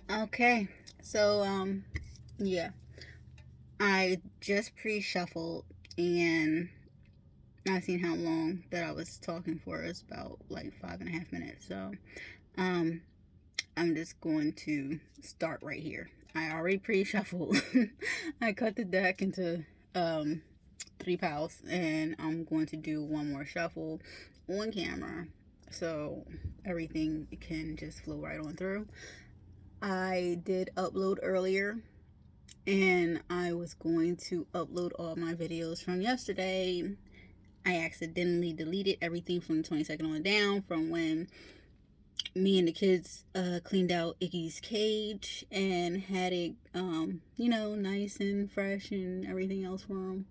Okay, so yeah, I just pre-shuffled and I seen how long that I was talking for. It's about like 5.5 minutes. So um, I'm just going to start right here. I already pre-shuffled. I cut the deck into um 3 piles, and I'm going to do one more shuffle on camera, so everything can just flow right on through. I did upload earlier, and I was going to upload all my videos from yesterday. I accidentally deleted everything from the 22nd on down, from when me and the kids cleaned out Iggy's cage and had it, nice and fresh and everything else for him.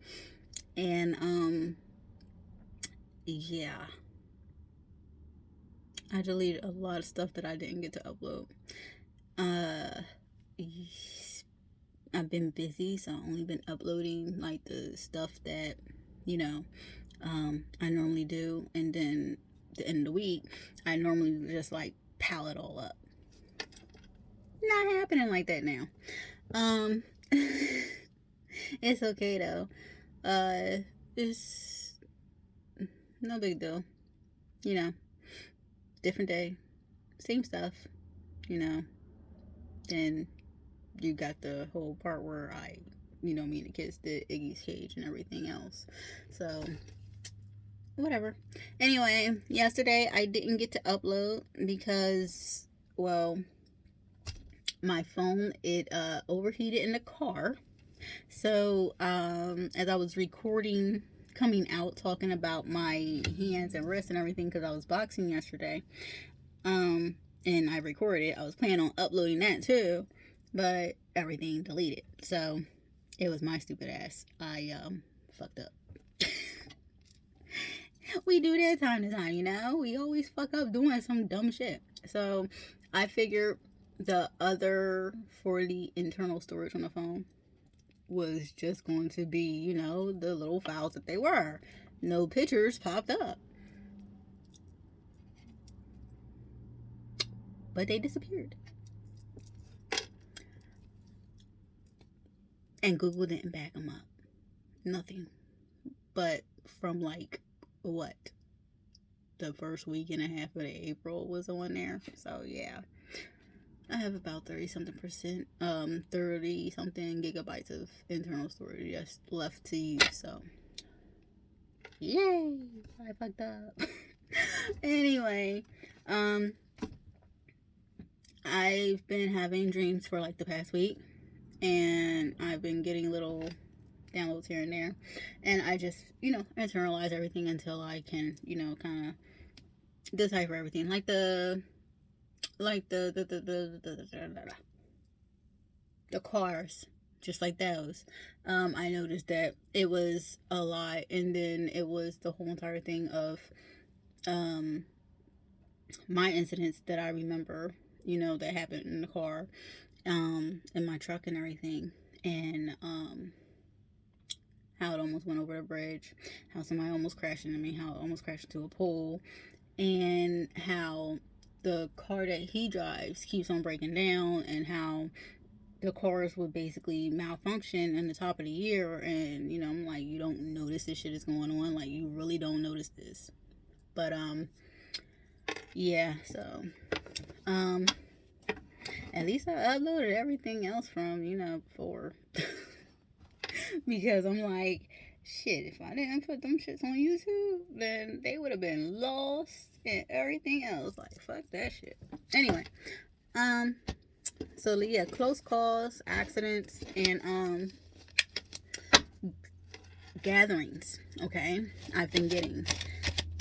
And yeah, I deleted a lot of stuff that I didn't get to upload. Uh, I've been busy, so I've only been uploading like the stuff that, you know, I normally do, and then the end of the week, I normally just like pile it all up. Not happening like that now. Um, it's okay though. It's no big deal. You know, different day, same stuff. You know, then you got the whole part where me and the kids did Iggy's cage and everything else. So whatever. Anyway, yesterday I didn't get to upload because, well, my phone, it overheated in the car. So as I was recording, coming out, talking about my hands and wrists and everything, because I was boxing yesterday, and I recorded, I was planning on uploading that too, but everything deleted. So it was my stupid ass. I fucked up. We do that time to time, we always fuck up doing some dumb shit. So I figured the other for the internal storage on the phone was just going to be, the little files that they were. No pictures popped up, but they disappeared. And Google didn't back them up. Nothing. But from like, what? The first week and a half of April was on there. So yeah. I have about 30 something percent, 30 something gigabytes of internal storage just left to use. So, yay! I fucked up. Anyway, I've been having dreams for like the past week, and I've been getting little downloads here and there, and I just, internalize everything until I can, kind of decipher everything, the cars, just like those. I noticed that it was a lot, and then it was the whole entire thing of my incidents that I remember, that happened in the car, in my truck and everything, and how it almost went over the bridge, how somebody almost crashed into me, how it almost crashed into a pole, and how the car that he drives keeps on breaking down, and how the cars would basically malfunction in the top of the year. And I'm like, you don't notice this shit is going on, like you really don't notice this. But yeah, so at least I uploaded everything else from before. Because I'm like, shit, if I didn't put them shits on YouTube, then they would have been lost and everything else. Like, fuck that shit. Anyway, so yeah, close calls, accidents, and gatherings. Okay, I've been getting,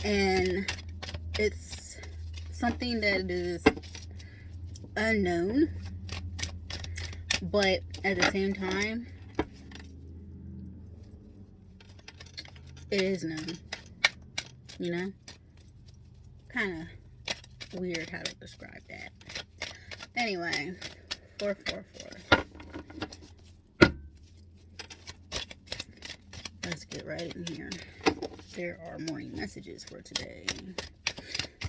and it's something that is unknown, but at the same time, it is known. Kind of weird how to describe that. Anyway, 444. Let's get right in here. There are morning messages for today,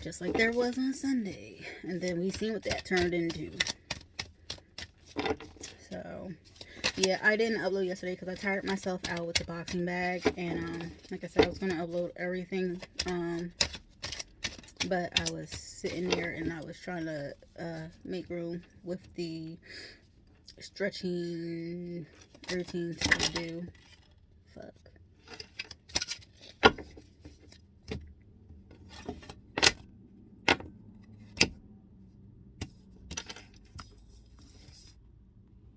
just like there was on Sunday, and then we seen what that turned into. So yeah, I didn't upload yesterday because I tired myself out with the boxing bag, and like I said, I was gonna upload everything, but I was sitting there and I was trying to make room with the stretching routines to do. Fuck.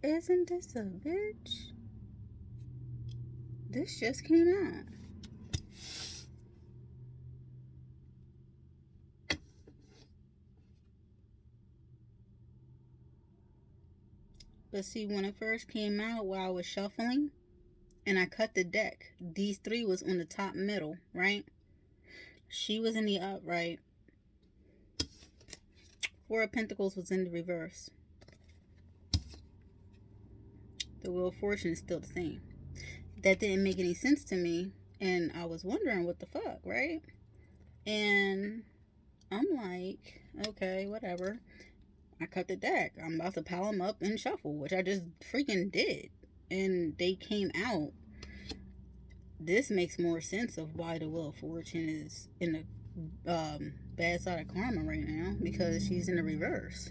Isn't this a bitch? This just came out. But see, when it first came out, while I was shuffling and I cut the deck, these three was on the top middle, right? She was in the upright. Four of Pentacles was in the reverse. The Wheel of Fortune is still the same. That didn't make any sense to me, and I was wondering what the fuck, right? And I'm like, okay, whatever. I cut the deck. I'm about to pile them up and shuffle, which I just freaking did. And they came out. This makes more sense of why the Wheel of Fortune is in the bad side of karma right now, because she's in the reverse.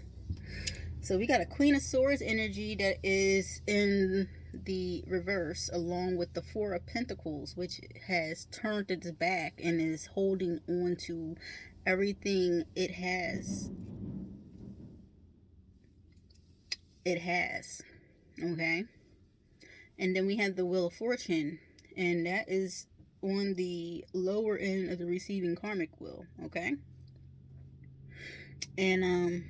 So we got a Queen of Swords energy that is in the reverse, along with the Four of Pentacles, which has turned its back and is holding on to everything it has. Okay. And then we have the Wheel of Fortune, and that is on the lower end of the receiving karmic wheel. Okay. And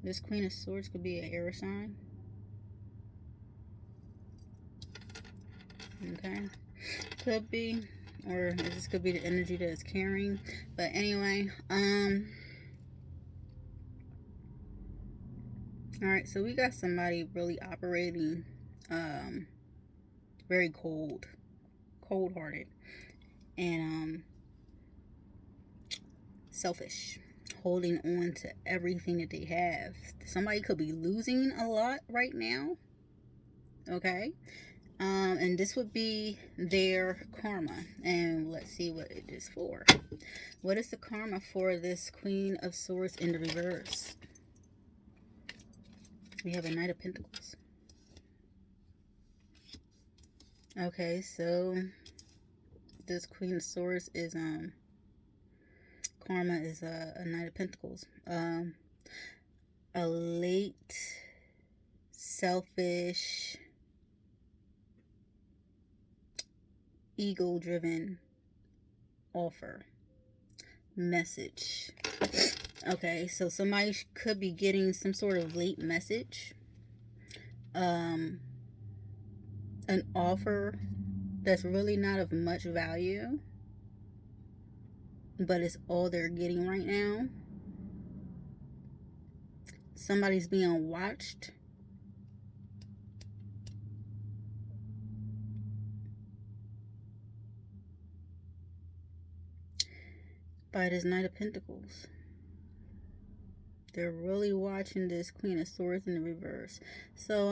this Queen of Swords could be an air sign. Okay. Could be. Or this could be the energy that it's carrying. But anyway, alright, so we got somebody really operating very cold-hearted, and selfish, holding on to everything that they have. Somebody could be losing a lot right now. Okay. And this would be their karma. And let's see what it is for. What is the karma for this Queen of Swords in the reverse? We have a Knight of Pentacles. Okay, so this Queen of Swords is karma is a Knight of Pentacles. A late, selfish, ego-driven offer, message. Okay, so somebody could be getting some sort of late message, an offer that's really not of much value, but it's all they're getting right now. Somebody's being watched. By this Knight of Pentacles. They're really watching this Queen of Swords in the reverse. So,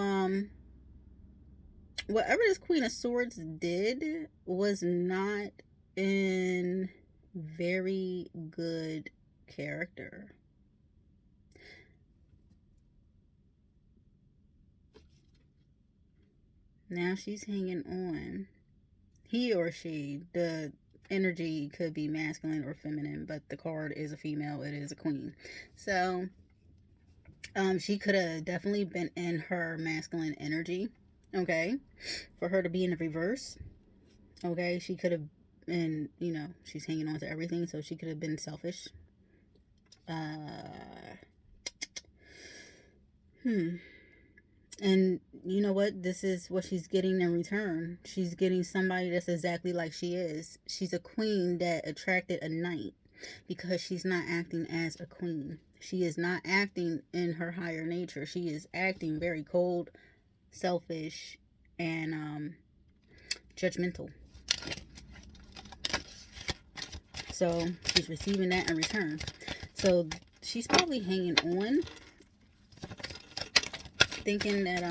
whatever this Queen of Swords did was not in very good character. Now she's hanging on. He or she, the energy could be masculine or feminine, but the card is a female. It is a queen. So she could have definitely been in her masculine energy. Okay. For her to be in the reverse. Okay. She could have been, you know, she's hanging on to everything, so she could have been selfish. And you know what? This is what she's getting in return. She's getting somebody that's exactly like she is. She's a queen that attracted a knight because she's not acting as a queen. She is not acting in her higher nature. She is acting very cold, selfish, and judgmental. So she's receiving that in return. So she's probably hanging on, thinking that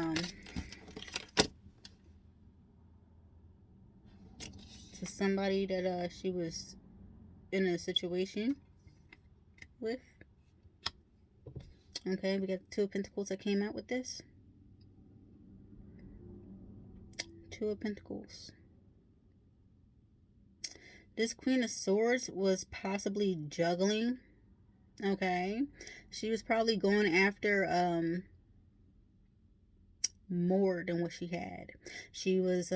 to somebody that she was in a situation with. Okay, we got the Two of Pentacles that came out with this. Two of Pentacles. This Queen of Swords was possibly juggling. Okay, she was probably going after more than what she had. She was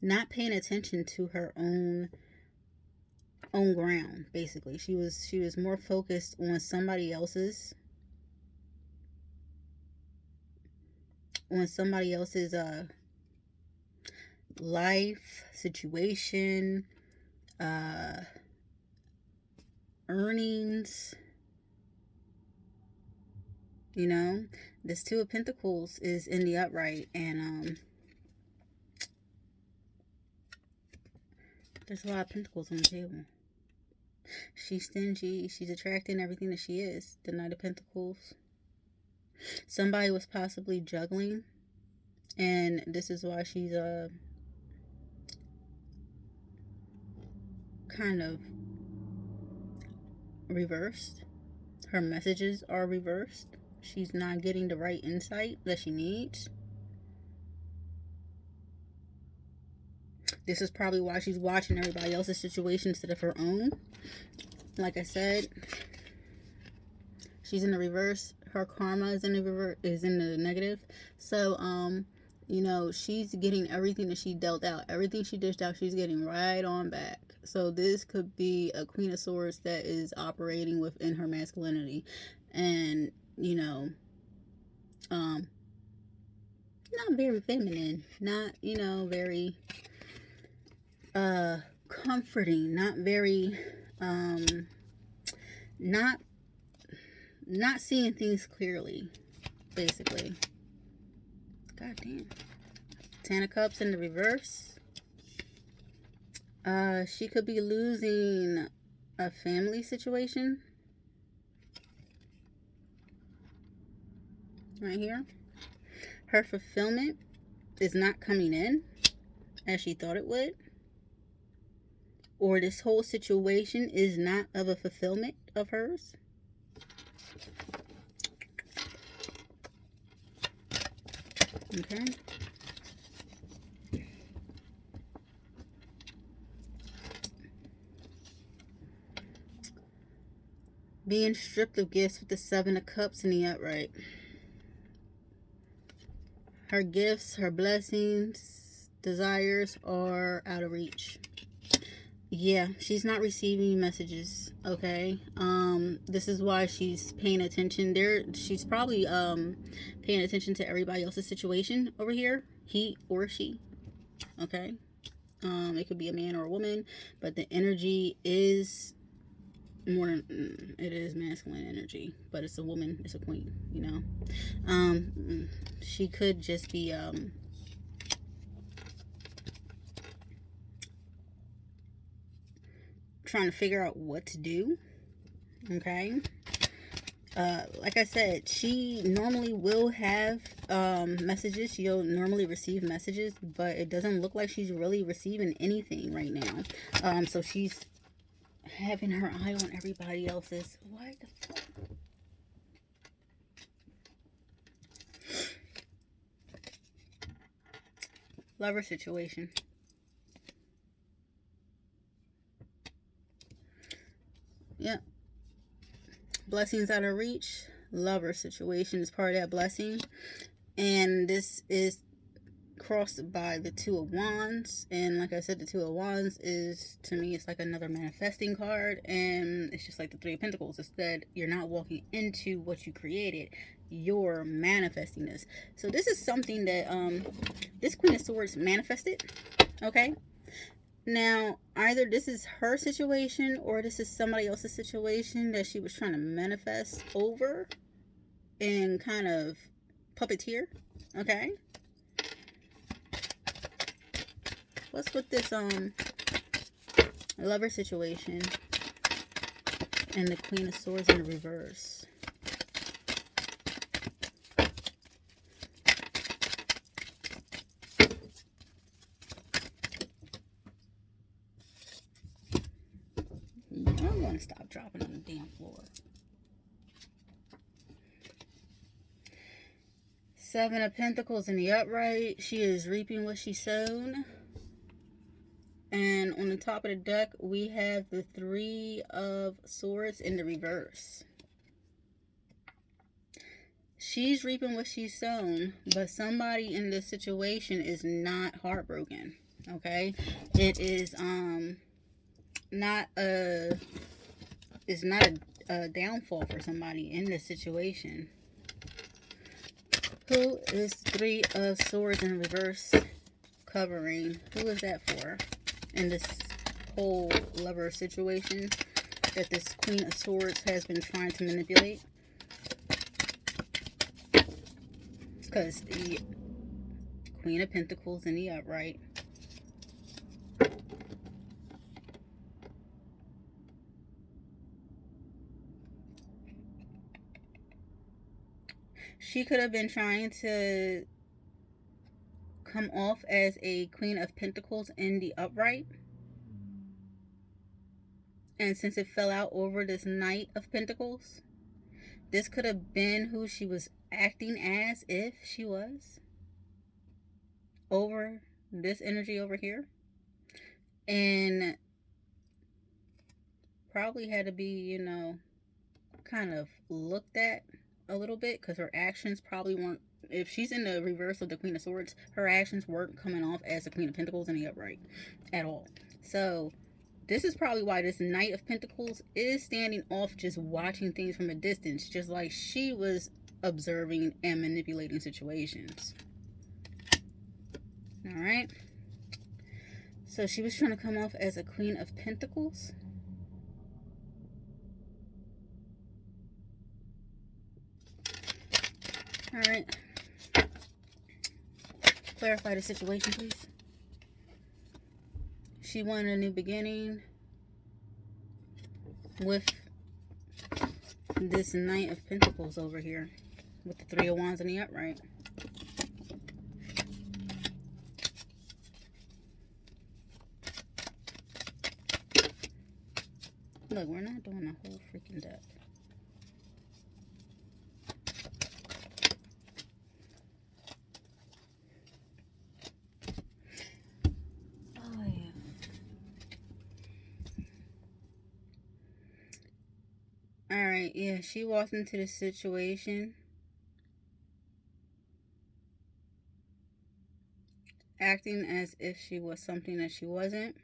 not paying attention to her own ground. Basically, she was more focused on somebody else's life situation, earnings. You know, this Two of Pentacles is in the upright, and there's a lot of pentacles on the table. She's stingy. She's attracting everything that she is. The Knight of Pentacles. Somebody was possibly juggling, and this is why she's kind of reversed. Her messages are reversed. She's not getting the right insight that she needs. This is probably why she's watching everybody else's situation instead of her own. Like I said, she's in the reverse. Her karma is in the negative. So you know, she's getting everything that she dealt out. Everything she dished out, she's getting right on back. So this could be a Queen of Swords that is operating within her masculinity, and you know, not very feminine, not, you know, very comforting, not very not seeing things clearly, basically. God damn. Ten of Cups in the reverse. She could be losing a family situation right here. Her fulfillment is not coming in as she thought it would, or this whole situation is not of a fulfillment of hers. Okay. Being stripped of gifts with the Seven of Cups in the upright. Her gifts, her blessings, desires are out of reach. Yeah, she's not receiving messages, okay? This is why she's paying attention. She's probably paying attention to everybody else's situation over here, he or she, okay? It could be a man or a woman, but the energy is more than, it is masculine energy, but it's a woman, it's a queen, you know. She could just be trying to figure out what to do. Okay. Like I said, she normally will have messages. She'll normally receive messages, but it doesn't look like she's really receiving anything right now. So she's having her eye on everybody else's. What the fuck? Lover situation. Yep. Blessings out of reach. Lover situation is part of that blessing. And this is crossed by the Two of Wands. And like I said, the Two of Wands is, to me, it's like another manifesting card. And it's just like the Three of Pentacles. Instead, you're not walking into what you created. You're manifesting this. So this is something that this Queen of Swords manifested. Okay. Now, either this is her situation or this is somebody else's situation that she was trying to manifest over and kind of puppeteer. Okay. What's with this Lover situation. And the Queen of Swords in the reverse. I'm going to stop dropping on the damn floor. 7 of Pentacles in the upright. She is reaping what she's sown. And on the top of the deck, we have the 3 of Swords in the reverse. She's reaping what she's sown, but somebody in this situation is not heartbroken. Okay? It is not a downfall for somebody in this situation. Who is 3 of Swords in reverse covering? Who is that for in this whole lover situation that this Queen of Swords has been trying to manipulate? Because the Queen of Pentacles in the upright. She could have been trying to come off as a Queen of Pentacles in the upright. And since it fell out over this Knight of Pentacles, this could have been who she was acting as if she was over this energy over here. And probably had to be, you know, kind of looked at a little bit, because her actions probably weren't, if she's in the reverse of the Queen of Swords, her actions weren't coming off as the Queen of Pentacles in the upright at all. So this is probably why this Knight of Pentacles is standing off, just watching things from a distance, just like she was observing and manipulating situations. All right. So she was trying to come off as a Queen of Pentacles. All right. Clarify the situation, please. She wanted a new beginning with this Knight of Pentacles over here with the 3 of Wands in the upright. Look, we're not doing the whole freaking deck. Oh, yeah. Alright, yeah, she walked into the situation acting as if she was something that she wasn't,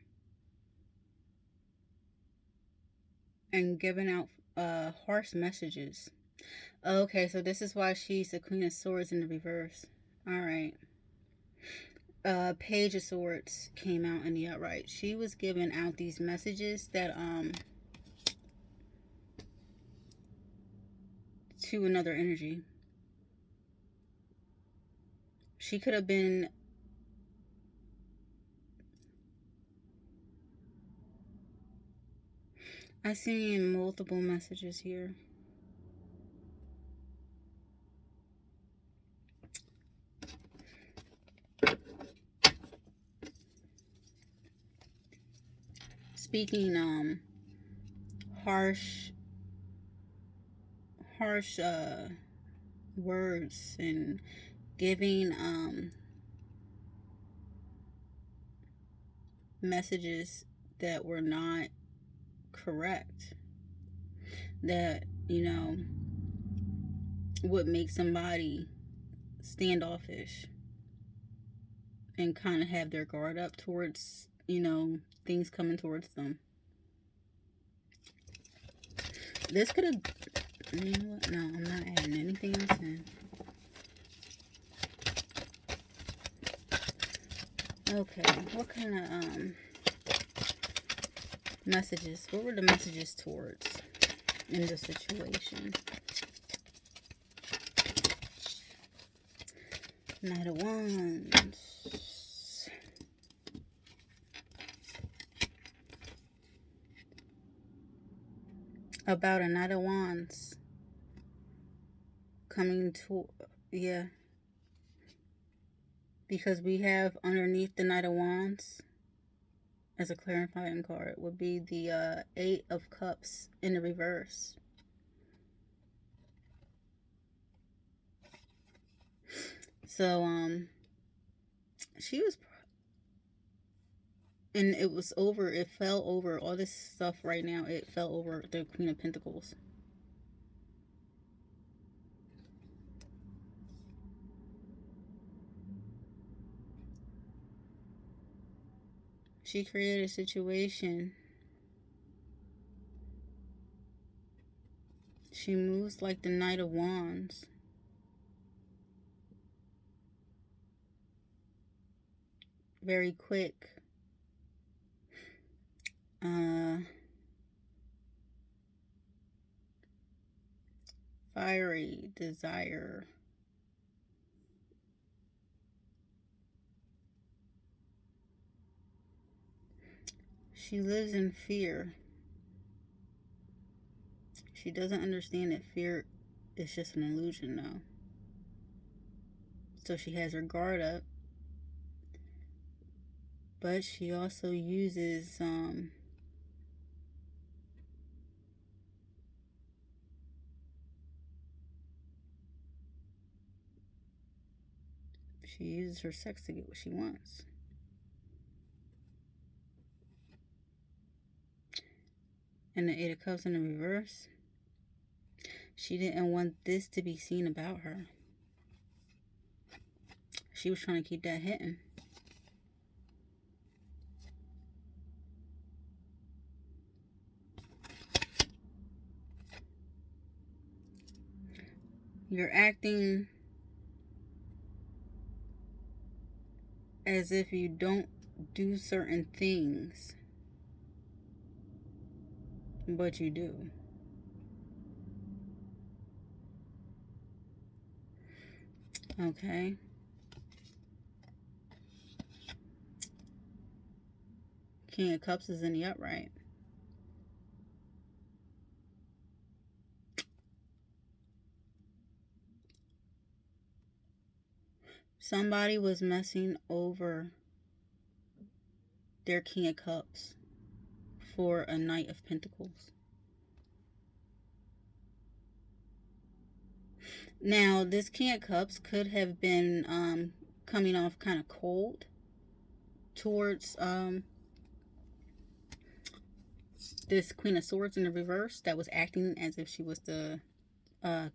and giving out harsh messages. Okay, so this is why she's the Queen of Swords in the reverse. Alright. Page of Swords came out in the upright. She was giving out these messages that to another energy. She could have been I see multiple messages here. Speaking harsh words and giving messages that were not correct, that, you know, would make somebody standoffish and kind of have their guard up towards, you know, things coming towards them. This could have, you know what? No, I'm not adding anything else in. Okay, what kind of messages? What were the messages towards in this situation? Knight of Wands. About a Knight of Wands coming to, yeah, because we have underneath the Knight of Wands as a clarifying card would be the Eight of Cups in the reverse. So she was, and it was over, it fell over all this stuff right now, it fell over the Queen of Pentacles. She created a situation. She moves like the Knight of Wands. Very quick. Fiery desire. She lives in fear. She doesn't understand that fear is just an illusion, though. So she has her guard up. But she also uses she uses her sex to get what she wants. And the Eight of Cups in the reverse. She didn't want this to be seen about her. She was trying to keep that hidden. You're acting as if you don't do certain things, but you do. Okay. King of Cups is in the upright. Somebody was messing over their King of Cups for a Knight of Pentacles. Now, this King of Cups could have been coming off kind of cold towards this Queen of Swords in the reverse that was acting as if she was the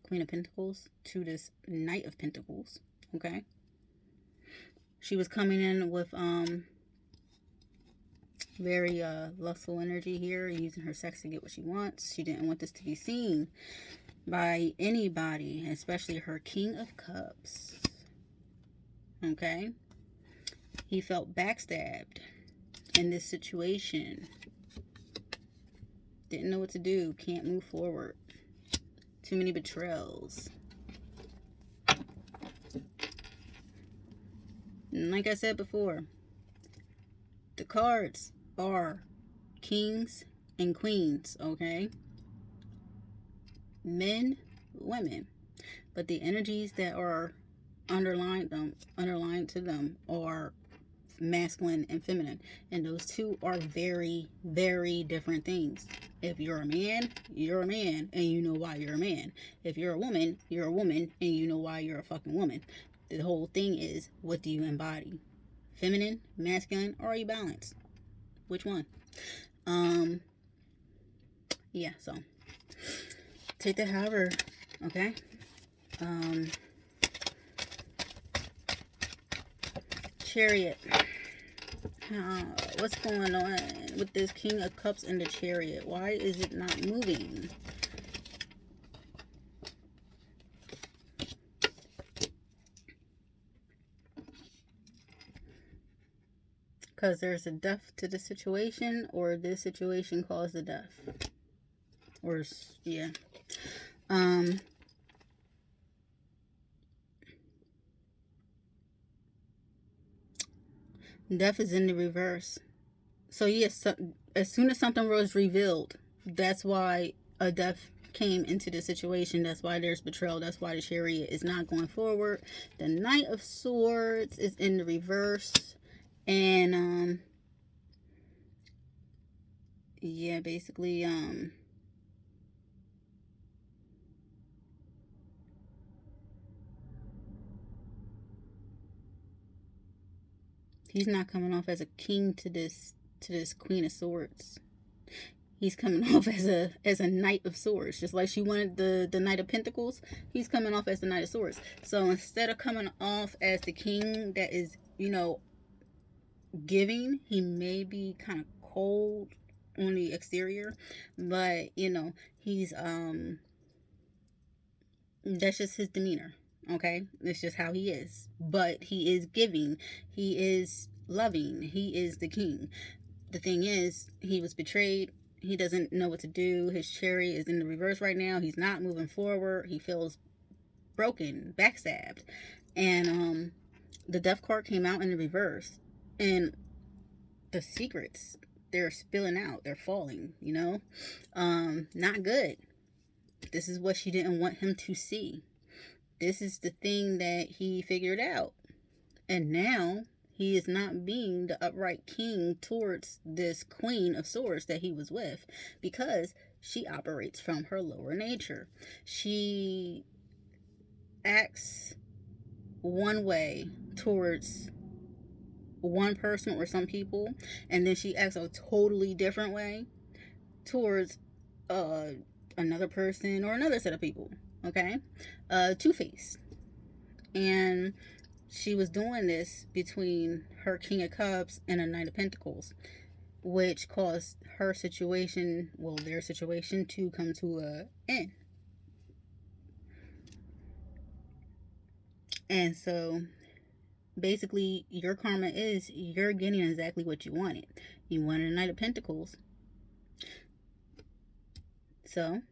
Queen of Pentacles to this Knight of Pentacles. Okay. She was coming in with very lustful energy here, using her sex to get what she wants. She didn't want this to be seen by anybody, especially her King of Cups. Okay. He felt backstabbed in this situation. Didn't know what to do. Can't move forward. Too many betrayals. And like I said before, the cards are kings and queens, okay? Men, women. But the energies that are underlined to them are masculine and feminine. And those two are very, very different things. If you're a man, you're a man, and you know why you're a man. If you're a woman, you're a woman, and you know why you're a fucking woman. The whole thing is, what do you embody? Feminine, masculine, or are you balanced? Which one? Yeah, so take that however, okay? Chariot. What's going on with this King of Cups and the Chariot? Why is it not moving? Because there's a death to the situation, or this situation caused the death. Or, yeah. Death is in the reverse. So yes, as soon as something was revealed, that's why a death came into the situation. That's why there's betrayal. That's why the chariot is not going forward. The Knight of Swords is in the reverse. And yeah, basically he's not coming off as a king to this Queen of Swords. He's coming off as a Knight of Swords, just like she wanted the Knight of Pentacles. He's coming off as the Knight of Swords. So instead of coming off as the king that is, giving, he may be kind of cold on the exterior, but he's that's just his demeanor. Okay, it's just how he is. But he is giving. He is loving. He is the king. The thing is, he was betrayed. He doesn't know what to do. His chariot is in the reverse right now. He's not moving forward. He feels broken, backstabbed. And the death card came out in the reverse. And the secrets, they're spilling out. They're falling, Not good. This is what she didn't want him to see. This is the thing that he figured out. And now he is not being the upright king towards this Queen of Swords that he was with, because she operates from her lower nature. She acts one way towards one person or some people, and then she acts a totally different way towards another person or another set of people. Okay, Two-Face. And she was doing this between her King of Cups and a Knight of Pentacles, which caused her situation, their situation, to come to an end. And so basically your karma is you're getting exactly what you wanted. You wanted a Knight of Pentacles. So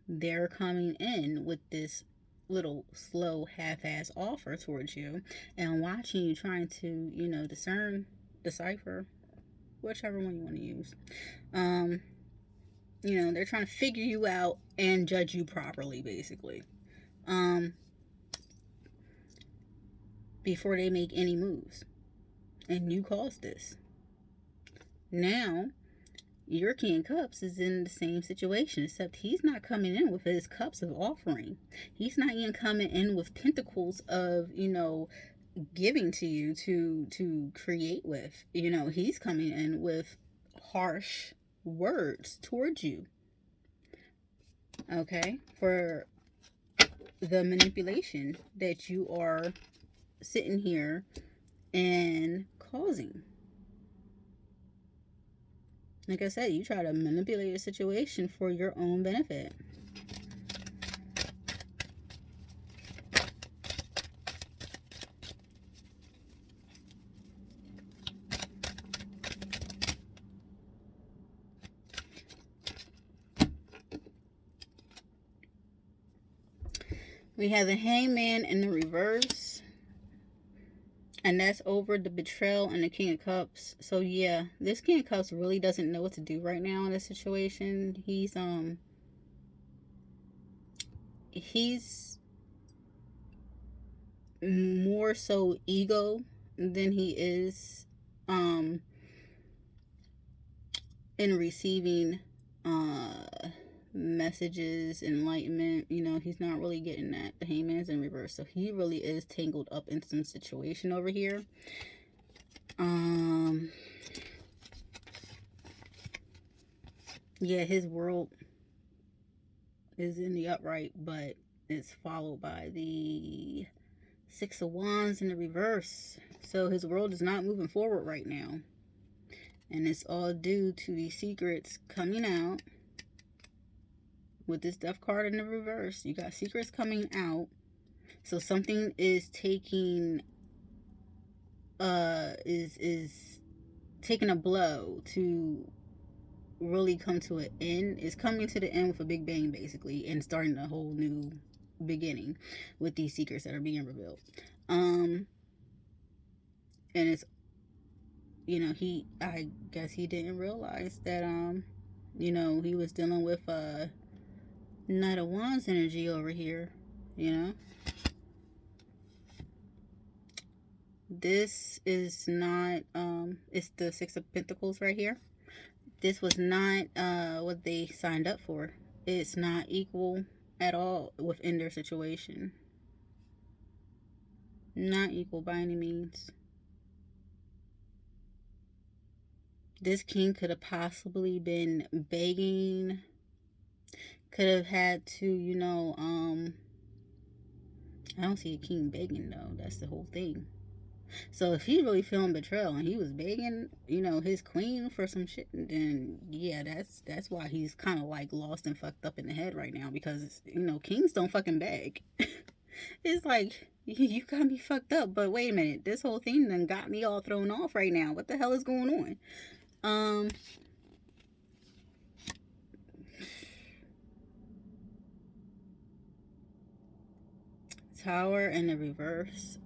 they're coming in with this little slow half-ass offer towards you, and watching you trying to decipher whichever one you want to use. They're trying to figure you out and judge you properly, basically, before they make any moves. And you caused this. Now your King of Cups is in the same situation, except he's not coming in with his cups of offering. He's not even coming in with pentacles of, giving to you to create with. He's coming in with harsh words towards you. Okay? For the manipulation that you are sitting here and causing. Like I said, you try to manipulate a situation for your own benefit. We have the Hangman in the reverse. And that's over the betrayal and the King of Cups. So yeah, this King of Cups really doesn't know what to do right now in this situation. He's more so ego than he is in receiving messages, enlightenment. He's not really getting that. The Hangman's in reverse, so he really is tangled up in some situation over here. Yeah, his world is in the upright, but it's followed by the Six of Wands in the reverse. So his world is not moving forward right now, and it's all due to the secrets coming out. With this Death card in the reverse, you got secrets coming out. So something is taking is taking a blow to really come to an end. It's coming to the end with a big bang, basically, and starting a whole new beginning with these secrets that are being revealed. And it's I guess he didn't realize that he was dealing with Knight of Wands energy over here, you know. This is not, it's the Six of Pentacles right here. This was not what they signed up for. It's not equal at all within their situation. Not equal by any means. This king could have possibly been begging, could have had to, you know, I don't see a king begging though. That's the whole thing. So if he's really feeling betrayal and he was begging, you know, his queen for some shit, then yeah, that's why he's kind of like lost and fucked up in the head right now, because you know kings don't fucking beg. It's like you got me fucked up, but wait a minute, this whole thing done got me all thrown off right now. What the hell is going on? Tower in the reverse,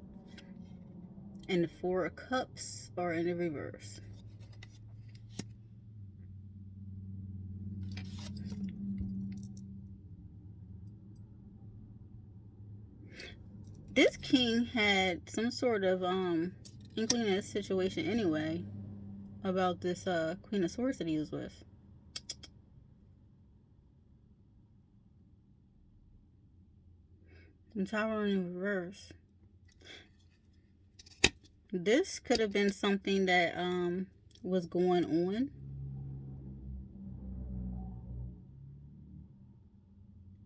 and the Four of Cups are in the reverse. This king had some sort of inkling in this situation anyway about this Queen of Swords that he was with. And Tower in reverse. This could have been something that was going on.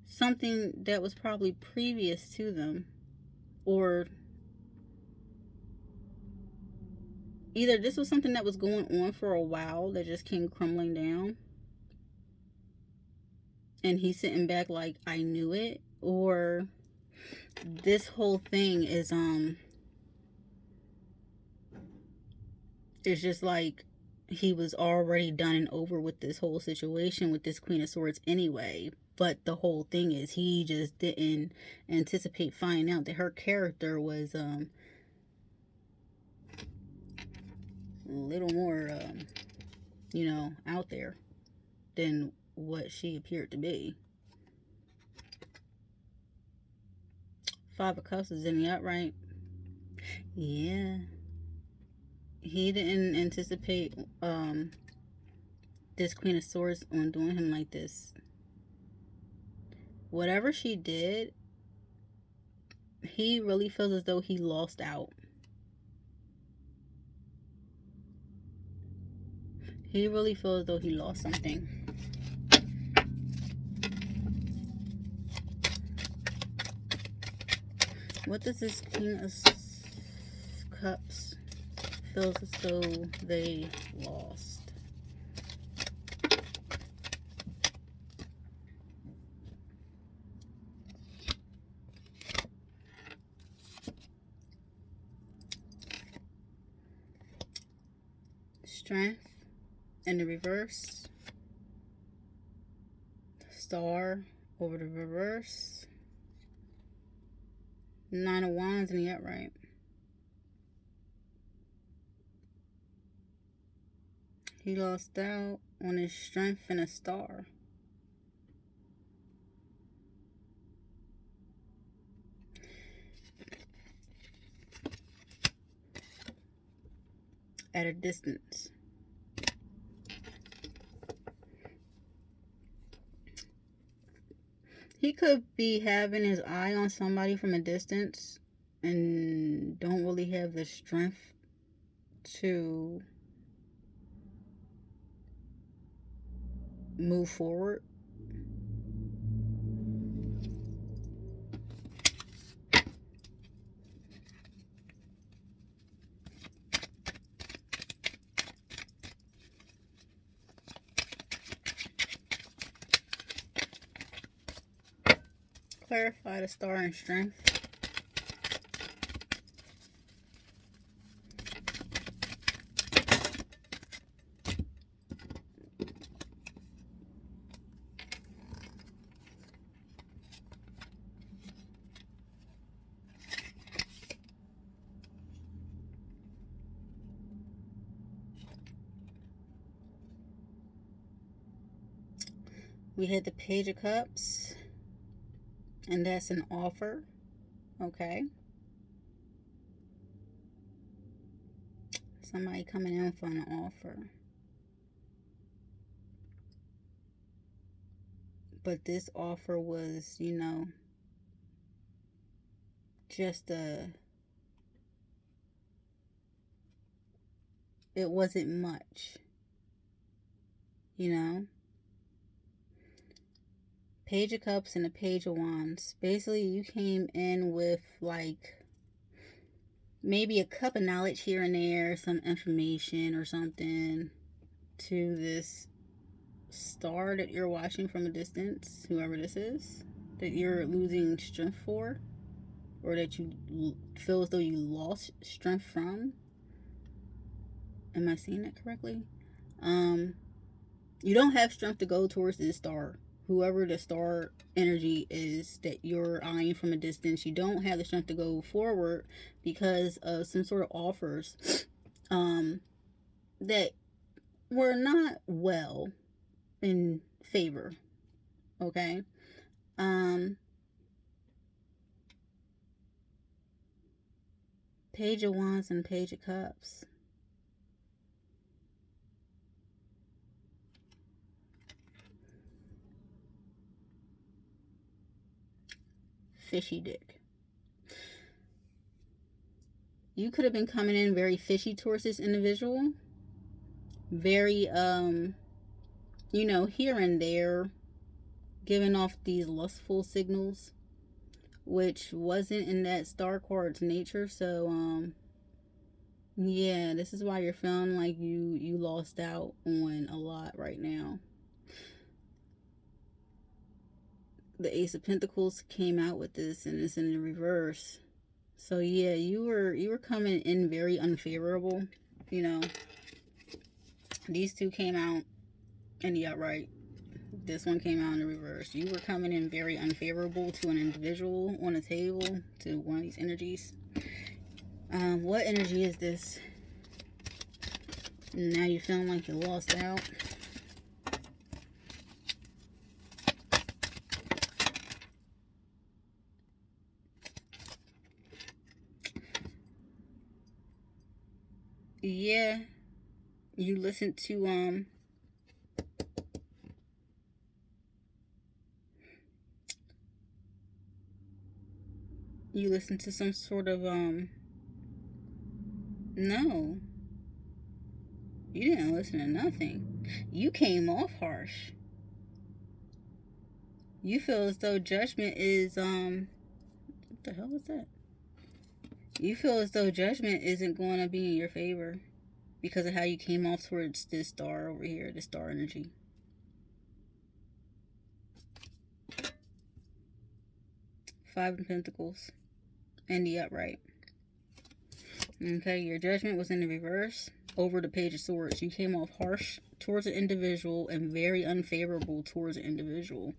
Something that was probably previous to them. Or either this was something that was going on for a while that just came crumbling down. And he's sitting back like, I knew it. Or this whole thing is it's just like he was already done and over with this whole situation with this Queen of Swords anyway. But the whole thing is he just didn't anticipate finding out that her character was a little more you know, out there than what she appeared to be. Five of Cups is in the upright. Yeah. He didn't anticipate this Queen of Swords on doing him like this. Whatever she did, he really feels as though he lost out. He really feels as though he lost something. What does this King of Cups feels as though they lost? Strength in the reverse. Star over the reverse. Nine of Wands in the upright. He lost out on his strength and a star. At a distance. He could be having his eye on somebody from a distance and don't really have the strength to move forward. Clarify the star and strength. We had the Page of Cups. And that's an offer. Okay. Somebody coming in for an offer. But this offer was, just it wasn't much, you know? Page of Cups and a Page of Wands. Basically, you came in with like maybe a cup of knowledge here and there, some information or something to this star that you're watching from a distance, whoever this is, that you're losing strength for, or that you feel as though you lost strength from. Am I seeing that correctly? You don't have strength to go towards this star. Whoever the star energy is that you're eyeing from a distance, you don't have the strength to go forward because of some sort of offers that were not well in favor. Okay. Page of Wands and Page of Cups. Fishy dick. You could have been coming in very fishy towards this individual. Very, here and there, giving off these lustful signals, which wasn't in that star card's nature. So, yeah, this is why you're feeling like you lost out on a lot right now. The Ace of Pentacles came out with this, and it's in the reverse. So yeah, you were coming in very unfavorable. These two came out in the upright. This one came out in the reverse. You were coming in very unfavorable to an individual on a table, to one of these energies. What energy is this? Now you're feeling like you lost out. Yeah, you listened to some sort of no, you didn't listen to nothing. You came off harsh. You feel as though judgment is what the hell was that? You feel as though judgment isn't going to be in your favor because of how you came off towards this star over here, the star energy. Five of Pentacles and the upright. Okay, your judgment was in the reverse over the Page of Swords. You came off harsh towards an individual and very unfavorable towards an individual.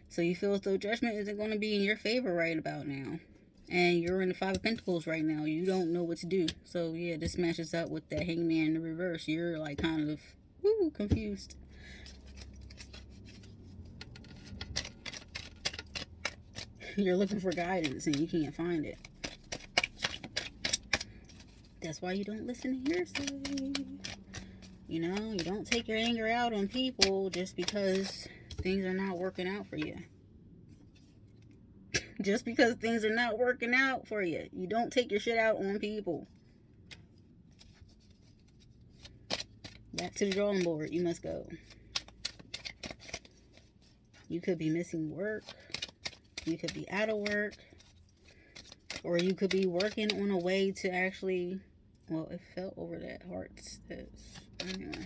So you feel as though judgment isn't going to be in your favor right about now. And you're in the Five of Pentacles right now. You don't know what to do. So yeah, this matches up with that Hangman in the reverse. You're like kind of confused. You're looking for guidance and you can't find it. That's why you don't listen to hearsay. You don't take your anger out on people just because things are not working out for you. Just because things are not working out for you. You don't take your shit out on people. Back to the drawing board. You must go. You could be missing work. You could be out of work. Or you could be working on a way to actually... Well, it fell over that heart. Anyway.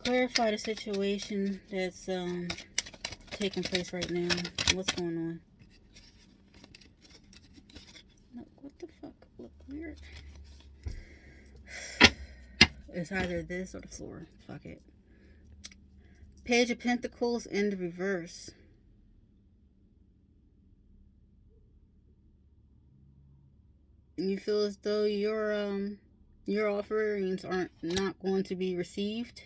Clarify the situation that's taking place right now. What's going on? Look, what the fuck? Look weird. It's either this or the floor. Fuck it. Page of Pentacles in the reverse. You feel as though your offerings aren't not going to be received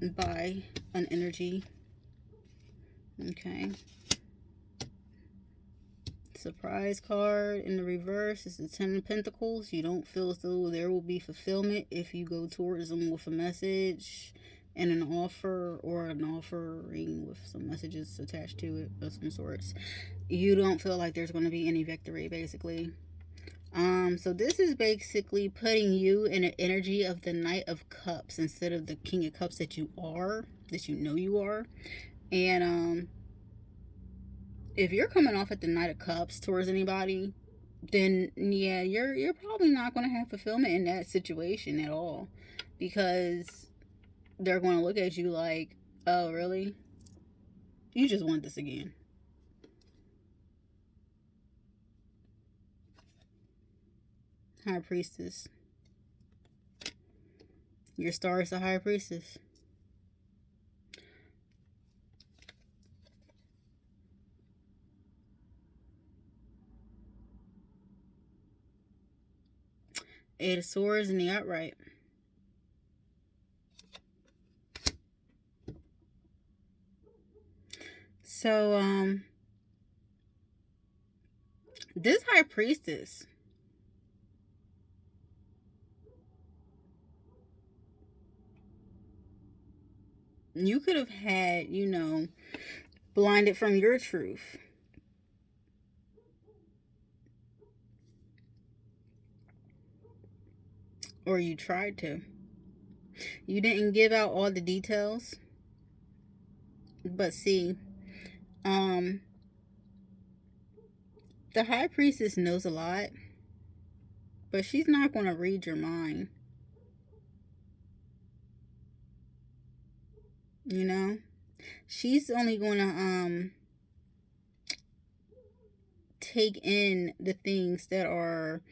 by an energy. Okay. Surprise card in the reverse is the Ten of Pentacles. You don't feel as though there will be fulfillment if you go towards them with a message and an offer, or an offering with some messages attached to it of some sorts. You don't feel like there's going to be any victory, basically. So this is basically putting you in an energy of the Knight of Cups instead of the King of Cups that you are, that you know you are. And if you're coming off at the Knight of Cups towards anybody, then yeah, you're probably not going to have fulfillment in that situation at all, because they're going to look at you like, oh really, you just want this again. High Priestess. Your star is a High Priestess. Eight of Swords in the upright. So this High Priestess, you could have had, blinded from your truth. Or you tried to. You didn't give out all the details. But see, the High Priestess knows a lot, but she's not going to read your mind. You know? She's only going to take in the things that are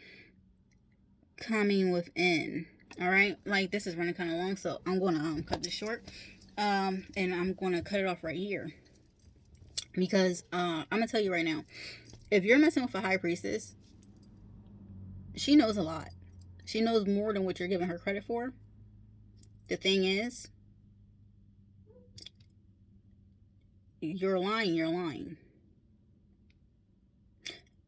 coming within. All right? Like, this is running kind of long, so I'm going to cut this short. And I'm going to cut it off right here. Because I'm going to tell you right now, if you're messing with a High Priestess, she knows a lot. She knows more than what you're giving her credit for. The thing is, you're lying.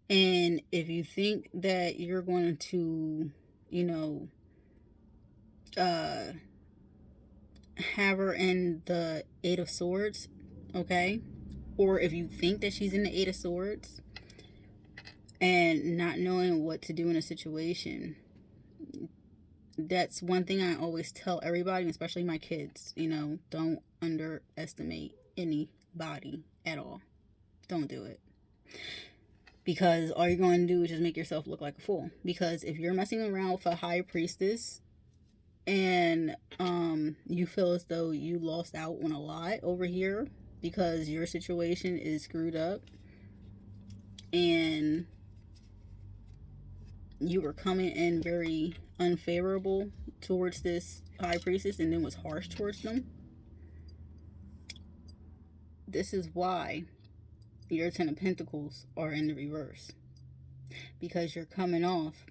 And if you think that you're going to, have her in the Eight of Swords, okay? Or if you think that she's in the Eight of Swords and not knowing what to do in a situation, that's one thing I always tell everybody, especially my kids, don't underestimate anybody at all. Don't do it. Because all you're going to do is just make yourself look like a fool. Because if you're messing around with a High Priestess and you feel as though you lost out on a lot over here because your situation is screwed up and you were coming in very unfavorable towards this High Priestess and then was harsh towards them, this is why your Ten of Pentacles are in the reverse. Because you're coming off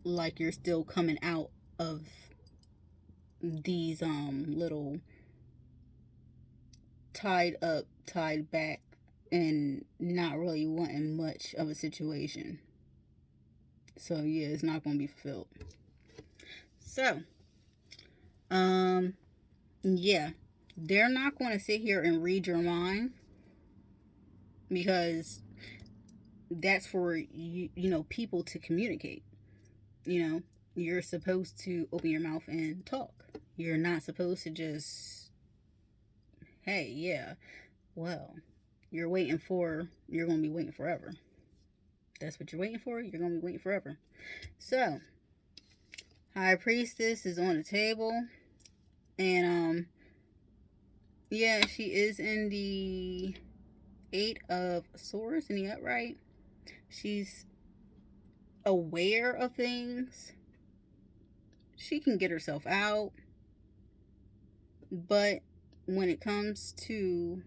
like you're still coming out of these little tied up, tied back, and not really wanting much of a situation. So yeah, it's not going to be fulfilled. So, yeah, they're not going to sit here and read your mind, because that's for people to communicate. You're supposed to open your mouth and talk. You're not supposed to just, hey, yeah, well, you're going to be waiting forever. That's what you're waiting for. You're going to be waiting forever. So, High Priestess is on the table. And, yeah, she is in the Eight of Swords in the upright. She's aware of things. She can get herself out. But when it comes to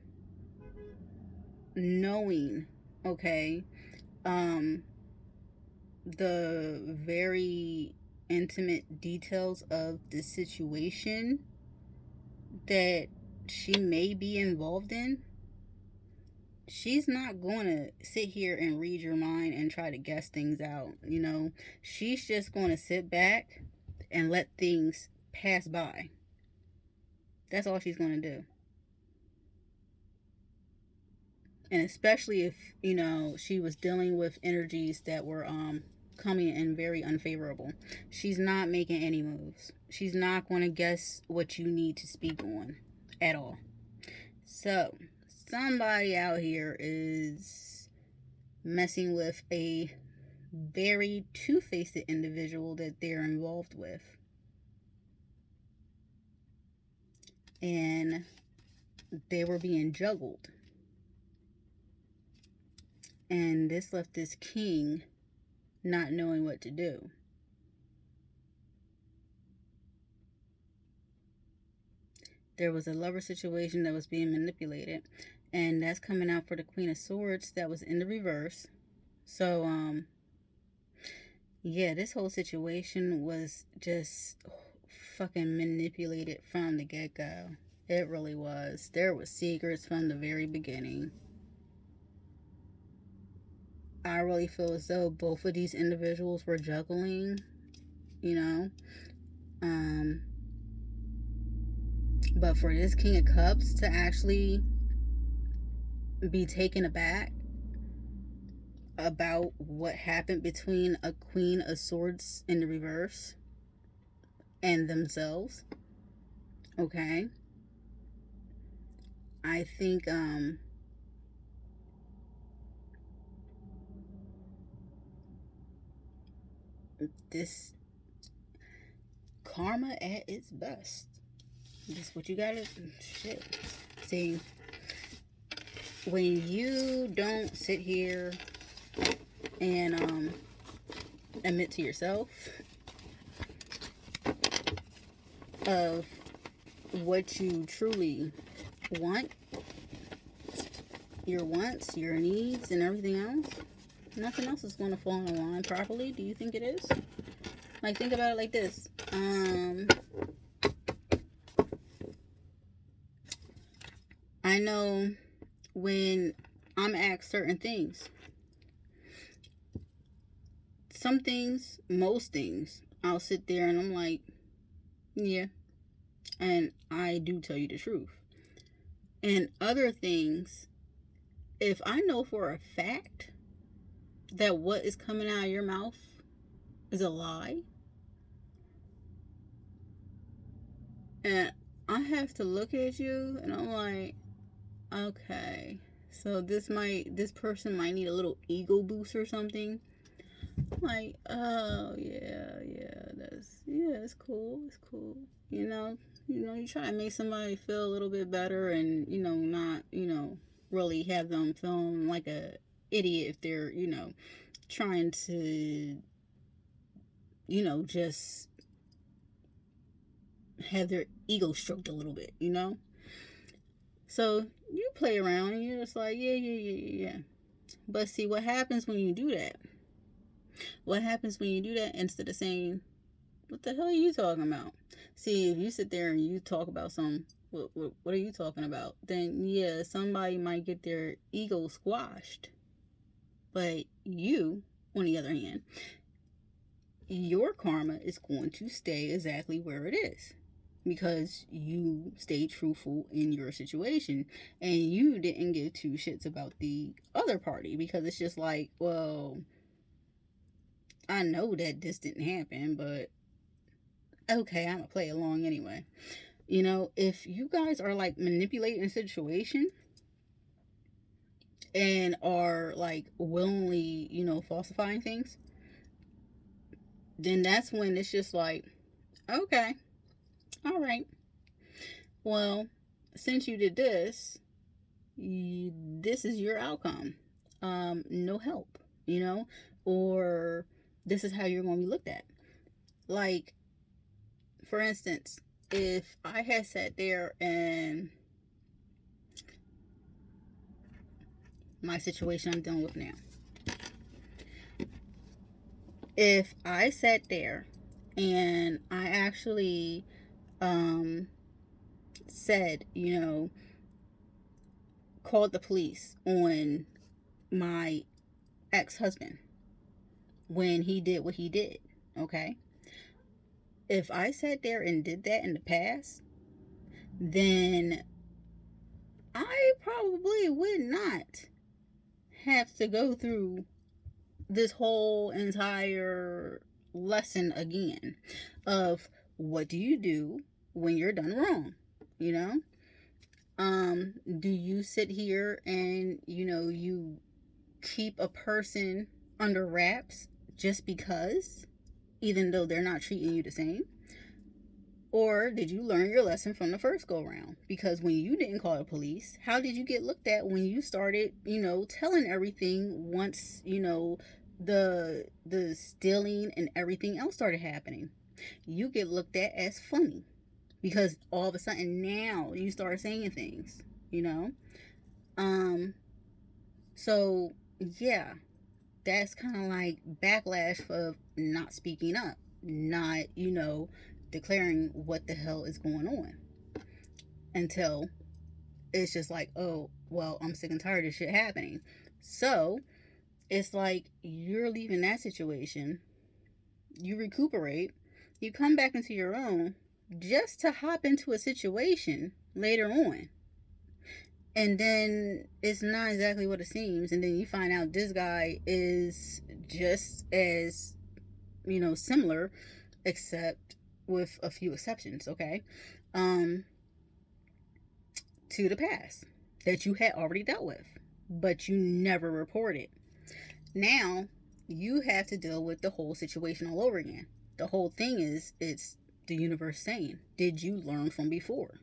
knowing, okay, the very intimate details of the situation that she may be involved in, she's not going to sit here and read your mind and try to guess things out. She's just going to sit back and let things pass by. That's all she's going to do. And especially if, she was dealing with energies that were coming in very unfavorable. She's not making any moves. She's not going to guess what you need to speak on at all. So, somebody out here is messing with a very two-faced individual that they're involved with. And they were being juggled. And this left this king not knowing what to do. There was a lover situation that was being manipulated, and that's coming out for the Queen of Swords that was in the reverse. So yeah, this whole situation was just fucking manipulated from the get-go. It really was. There was secrets from the very beginning. I really feel as though both of these individuals were juggling, but for this King of Cups to actually be taken aback about what happened between a Queen of Swords in the reverse and themselves, okay, I think this karma at its best. This is what you gotta shit. See, when you don't sit here and admit to yourself of what you truly want, your wants, your needs, and everything else, nothing else is going to fall in line properly. Do you think it is? Like, think about it like this. I know when I'm asked certain things, some things, most things, I'll sit there and I'm like, yeah. And I do tell you the truth. And other things, if I know for a fact that what is coming out of your mouth is a lie, and I have to look at you and I'm like, okay, so this person might need a little ego boost or something. Like, oh yeah, it's cool. You try to make somebody feel a little bit better, and not really have them feeling like a idiot if they're trying to just have their ego stroked a little bit. So you play around and you're just like, yeah. But see, what happens when you do that? What happens when you do that instead of saying, what the hell are you talking about? See, if you sit there and you talk about what are you talking about? Then, yeah, somebody might get their ego squashed. But you, on the other hand, your karma is going to stay exactly where it is. Because you stayed truthful in your situation and you didn't give two shits about the other party, because it's just like, well, I know that this didn't happen, but okay, I'm gonna play along anyway. If you guys are like manipulating a situation and are like willingly, falsifying things, then that's when it's just like, okay, all right, well, since you did this, this is your outcome. No help, or this is how you're going to be looked at. Like, for instance, if I had sat there and my situation I'm dealing with now, if I sat there and I actually said, called the police on my ex-husband when he did what he did, okay? If I sat there and did that in the past, then I probably would not have to go through this whole entire lesson again of what do you do when you're done wrong, you know? Do you sit here and, you keep a person under wraps just because, even though they're not treating you the same? Or did you learn your lesson from the first go round? Because when you didn't call the police, how did you get looked at when you started, telling everything once, the stealing and everything else started happening? You get looked at as funny because all of a sudden now you start saying things, you know? So yeah, that's kind of like backlash for not speaking up, not, declaring what the hell is going on until it's just like, oh, well, I'm sick and tired of shit happening. So it's like you're leaving that situation, you recuperate, you come back into your own just to hop into a situation later on. And then it's not exactly what it seems. And then you find out this guy is just as, similar, except with a few exceptions, okay? To the past that you had already dealt with, but you never reported. Now you have to deal with the whole situation all over again. The whole thing is, it's the universe saying, did you learn from before?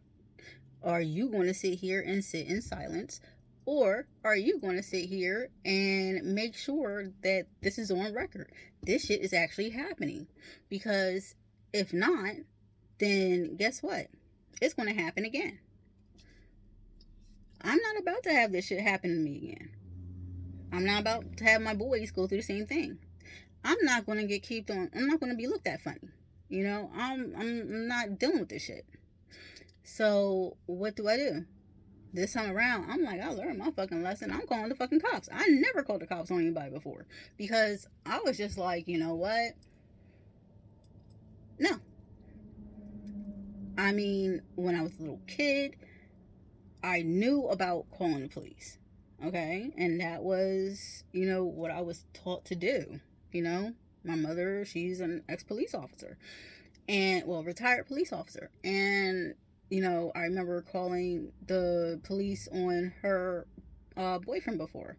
Are you going to sit here and sit in silence? Or are you going to sit here and make sure that this is on record? This shit is actually happening. Because if not, then guess what? It's going to happen again. I'm not about to have this shit happen to me again. I'm not about to have my boys go through the same thing. I'm not going to get kept on. I'm not going to be looked at funny. I'm not dealing with this shit. So what do? This time around, I'm like, I learned my fucking lesson. I'm calling the fucking cops. I never called the cops on anybody before because I was just like, you know what? No. I mean, when I was a little kid, I knew about calling the police. Okay? And that was, what I was taught to do. My mother, she's an ex-police officer. And, well, retired police officer. And, I remember calling the police on her boyfriend before.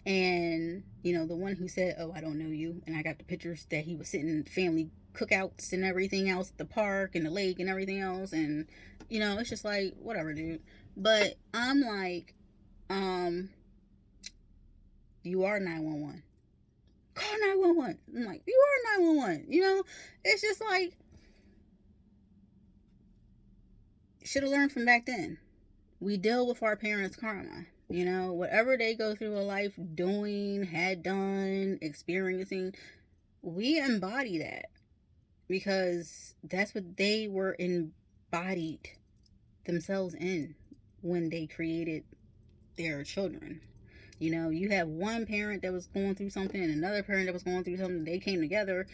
And, the one who said, oh, I don't know you. And I got the pictures that he was sitting in family cookouts and everything else at the park and the lake and everything else. And, it's just like, whatever, dude. But I'm like, you are 911. Call 911. I'm like, you are 911. It's just like, should have learned from back then. We deal with our parents' karma. Whatever they go through in life, doing, had done, experiencing, we embody that because that's what they were embodied themselves in when they created their children. You have one parent that was going through something and another parent that was going through something. They came together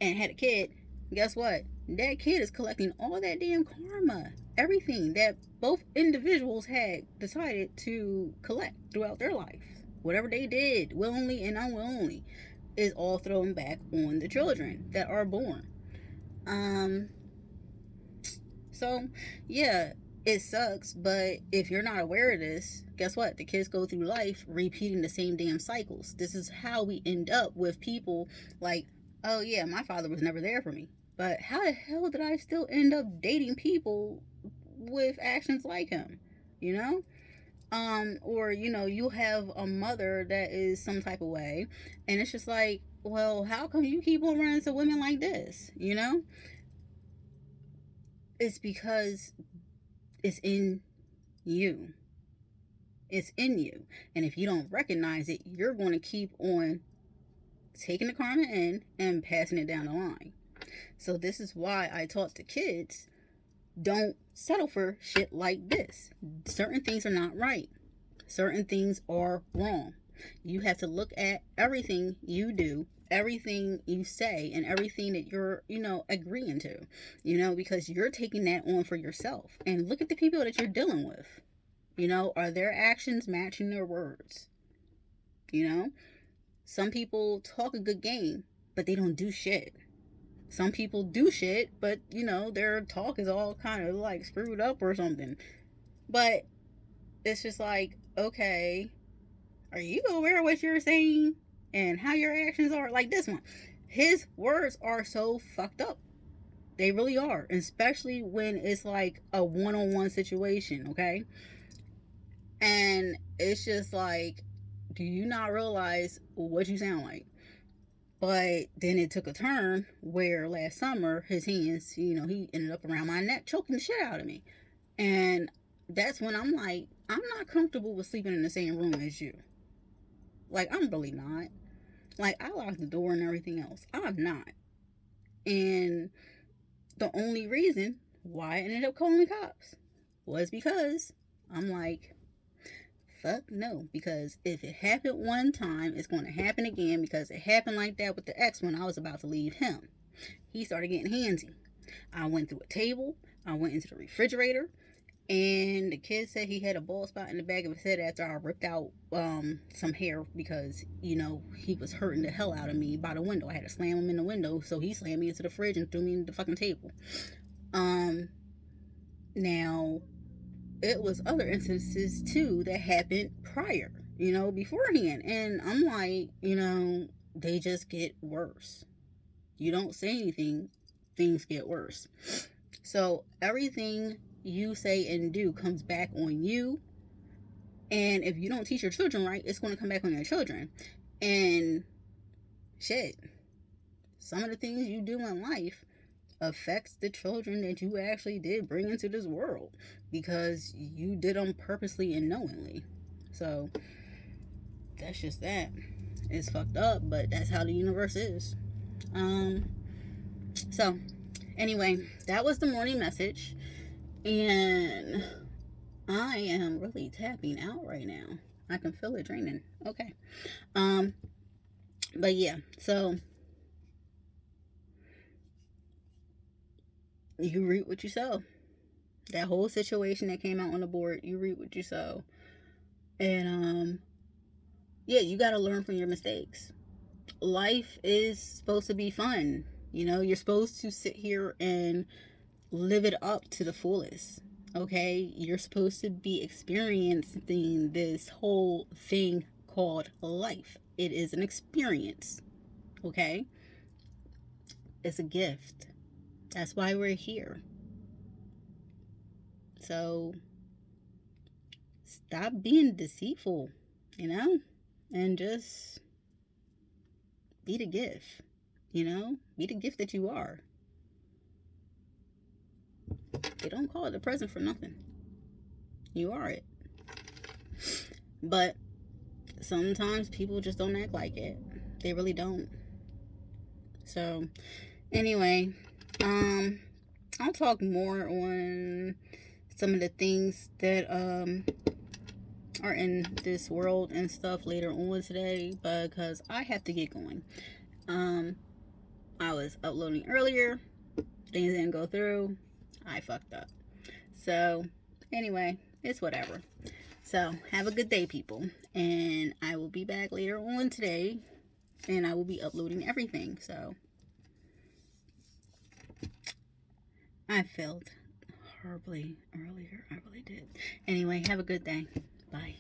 and had a kid. Guess what? That kid is collecting all that damn karma. Everything that both individuals had decided to collect throughout their life. Whatever they did, willingly and unwillingly, is all thrown back on the children that are born. So, yeah, it sucks, but if you're not aware of this, guess what? The kids go through life repeating the same damn cycles. This is how we end up with people like, oh yeah, my father was never there for me. But how the hell did I still end up dating people with actions like him? Or, you have a mother that is some type of way, and it's just like, well, how come you keep on running to women like this? It's because it's in you. It's in you. And if you don't recognize it, you're going to keep on taking the karma in and passing it down the line. So this is why I taught the kids, don't settle for shit like this. Certain things are not right. Certain things are wrong. You have to look at everything you do, everything you say, and everything that you're, agreeing to, because you're taking that on for yourself. And look at the people that you're dealing with. Are their actions matching their words? Some people talk a good game, but they don't do shit. Some people do shit, but their talk is all kind of like screwed up or something. But it's just like, okay, are you aware of what you're saying and how your actions are? Like this one, his words are so fucked up. They really are, especially when it's like a one-on-one situation, okay? And it's just like, do you not realize what you sound like? But then it took a turn where last summer his hands, he ended up around my neck, choking the shit out of me. And that's when I'm like, I'm not comfortable with sleeping in the same room as you. Like, I'm really not. Like, I locked the door and everything else. I'm not. And the only reason why I ended up calling the cops was because I'm like, fuck no. Because if it happened one time, it's going to happen again, because it happened like that with the ex when I was about to leave him. He started getting handsy. I went through a table. I went into the refrigerator. And the kid said he had a bald spot in the back of his head after I ripped out some hair because, he was hurting the hell out of me by the window. I had to slam him in the window, so he slammed me into the fridge and threw me into the fucking table. Now, it was other instances, too, that happened prior, beforehand. And I'm like, they just get worse. You don't say anything, things get worse. So, everything you say and do comes back on you. And if you don't teach your children right, it's going to come back on your children. And shit, some of the things you do in life affects the children that you actually did bring into this world, because you did them purposely and knowingly. So that's just that. It's fucked up, but that's how the universe is. So anyway, that was the morning message. And I am really tapping out right now. I can feel it draining. Okay. But yeah, so you reap what you sow. That whole situation that came out on the board, you reap what you sow. And yeah, you gotta learn from your mistakes. Life is supposed to be fun. You're supposed to sit here and live it up to the fullest. Okay, you're supposed to be experiencing this whole thing called life. It is an experience. Okay, it's a gift. That's why we're here. So stop being deceitful, and just be the gift. Be the gift that you are. They don't call it a present for nothing. You are it. But sometimes people just don't act like it. They really don't. So anyway, I'll talk more on some of the things that are in this world and stuff later on today, because I have to get going. I was uploading earlier, things didn't go through, I fucked up. So anyway, it's whatever. So have a good day, people, and I will be back later on today, and I will be uploading everything. So I failed horribly earlier. I really did. Anyway, have a good day. Bye.